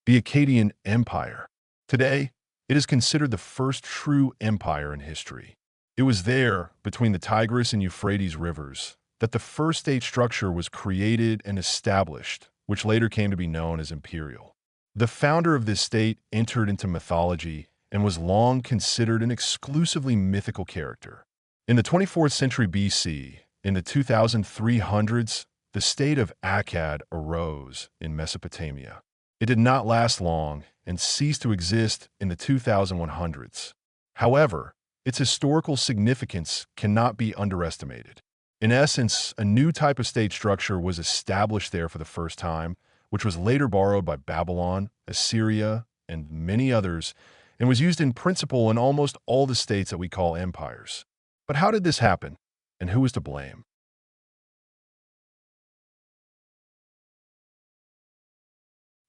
The Akkadian Empire. Today, it is considered the first true empire in history. It was there, between the Tigris and Euphrates rivers, that the first state structure was created and established, which later came to be known as imperial. The founder of this state entered into mythology and was long considered an exclusively mythical character. In the 24th century BC, in the 2300s, the state of Akkad arose in Mesopotamia. It did not last long and ceased to exist in the 2100s. However, its historical significance cannot be underestimated. In essence, a new type of state structure was established there for the first time, which was later borrowed by Babylon, Assyria, and many others, and was used in principle in almost all the states that we call empires. But how did this happen, and who is to blame?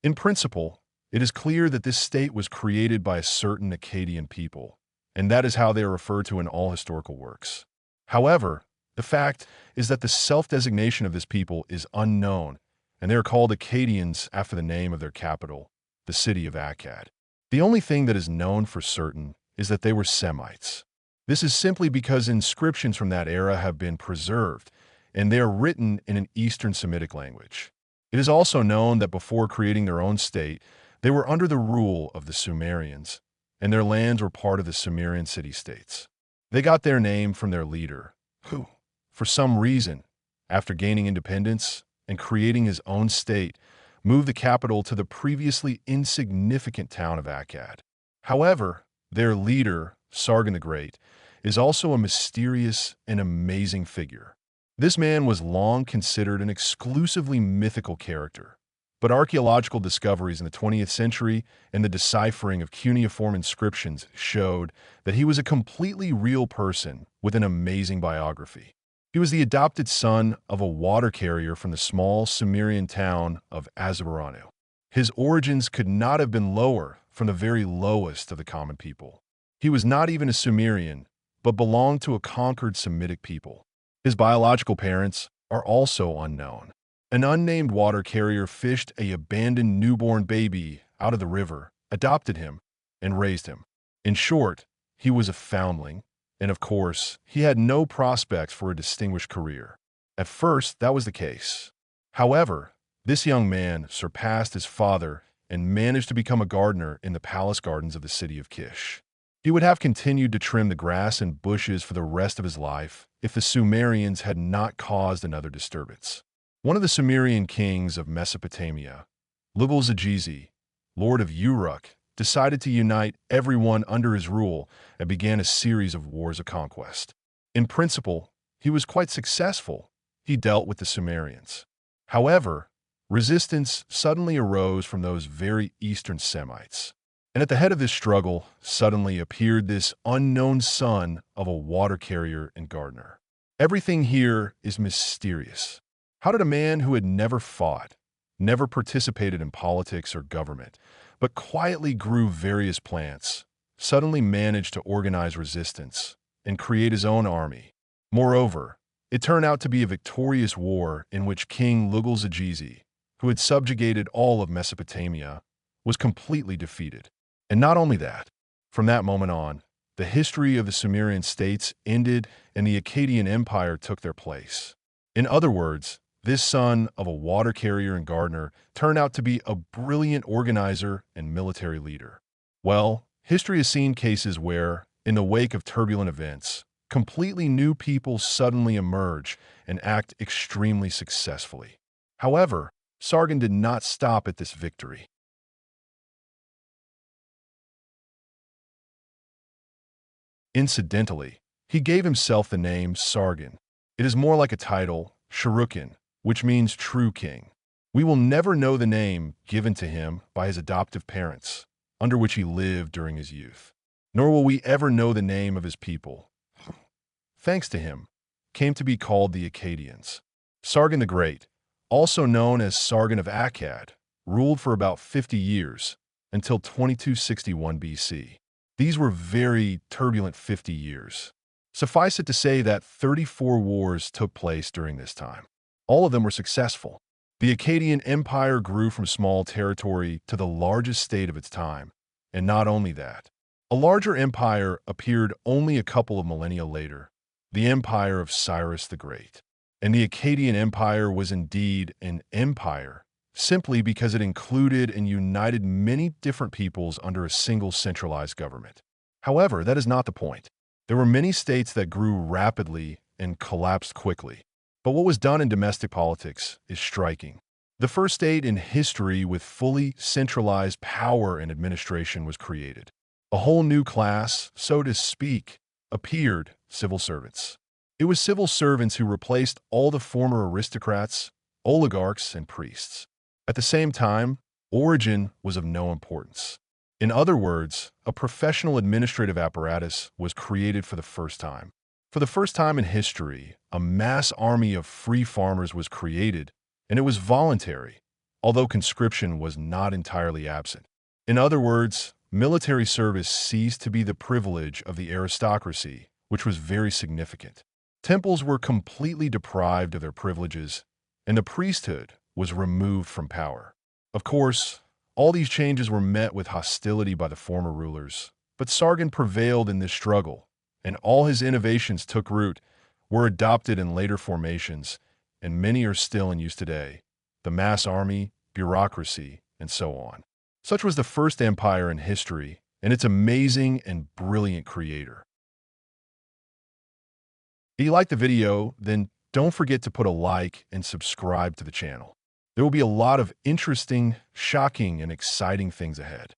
In principle, it is clear that this state was created by a certain Akkadian people, and that is how they are referred to in all historical works. However, the fact is that the self-designation of this people is unknown, and they are called Akkadians after the name of their capital, the city of Akkad. The only thing that is known for certain is that they were Semites. This is simply because inscriptions from that era have been preserved, and they are written in an Eastern Semitic language. It is also known that before creating their own state, they were under the rule of the Sumerians, and their lands were part of the Sumerian city-states. They got their name from their leader, who, for some reason, after gaining independence and creating his own state, moved the capital to the previously insignificant town of Akkad. However, their leader, Sargon the Great, is also a mysterious and amazing figure. This man was long considered an exclusively mythical character, but archaeological discoveries in the 20th century and the deciphering of cuneiform inscriptions showed that he was a completely real person with an amazing biography. He was the adopted son of a water carrier from the small Sumerian town of Azabaranu. His origins could not have been lower from the very lowest of the common people. He was not even a Sumerian, but belonged to a conquered Semitic people. His biological parents are also unknown. An unnamed water carrier fished an abandoned newborn baby out of the river, adopted him, and raised him. In short, he was a foundling, and of course, he had no prospects for a distinguished career. At first, that was the case. However, this young man surpassed his father and managed to become a gardener in the palace gardens of the city of Kish. He would have continued to trim the grass and bushes for the rest of his life if the Sumerians had not caused another disturbance. One of the Sumerian kings of Mesopotamia, Lugal-Zagizi, lord of Uruk, decided to unite everyone under his rule and began a series of wars of conquest. In principle, he was quite successful. He dealt with the Sumerians. However, resistance suddenly arose from those very Eastern Semites. And at the head of this struggle suddenly appeared this unknown son of a water carrier and gardener. Everything here is mysterious. How did a man who had never fought, never participated in politics or government, but quietly grew various plants, suddenly manage to organize resistance and create his own army? Moreover, it turned out to be a victorious war in which King Lugal-Zagizi, who had subjugated all of Mesopotamia, was completely defeated. And not only that, from that moment on, the history of the Sumerian states ended and the Akkadian Empire took their place. In other words, this son of a water carrier and gardener turned out to be a brilliant organizer and military leader. Well, history has seen cases where, in the wake of turbulent events, completely new people suddenly emerge and act extremely successfully. However, Sargon did not stop at this victory. Incidentally, he gave himself the name Sargon. It is more like a title, Sharukin, which means true king. We will never know the name given to him by his adoptive parents, under which he lived during his youth. Nor will we ever know the name of his people. Thanks to him, came to be called the Akkadians. Sargon the Great, also known as Sargon of Akkad, ruled for about 50 years, until 2261 BC. These were very turbulent 50 years. Suffice it to say that 34 wars took place during this time. All of them were successful. The Akkadian Empire grew from small territory to the largest state of its time. And not only that, a larger empire appeared only a couple of millennia later, the Empire of Cyrus the Great. And the Akkadian Empire was indeed an empire, simply because it included and united many different peoples under a single centralized government. However, that is not the point. There were many states that grew rapidly and collapsed quickly. But what was done in domestic politics is striking. The first state in history with fully centralized power and administration was created. A whole new class, so to speak, appeared: civil servants. It was civil servants who replaced all the former aristocrats, oligarchs, and priests. At the same time, origin was of no importance. In other words, a professional administrative apparatus was created for the first time. For the first time in history, a mass army of free farmers was created, and it was voluntary, although conscription was not entirely absent. In other words, military service ceased to be the privilege of the aristocracy, which was very significant. Temples were completely deprived of their privileges, and the priesthood was removed from power. Of course, all these changes were met with hostility by the former rulers, but Sargon prevailed in this struggle, and all his innovations took root, were adopted in later formations, and many are still in use today: the mass army, bureaucracy, and so on. Such was the first empire in history, and its amazing and brilliant creator. If you liked the video, then don't forget to put a like and subscribe to the channel. There will be a lot of interesting, shocking, and exciting things ahead.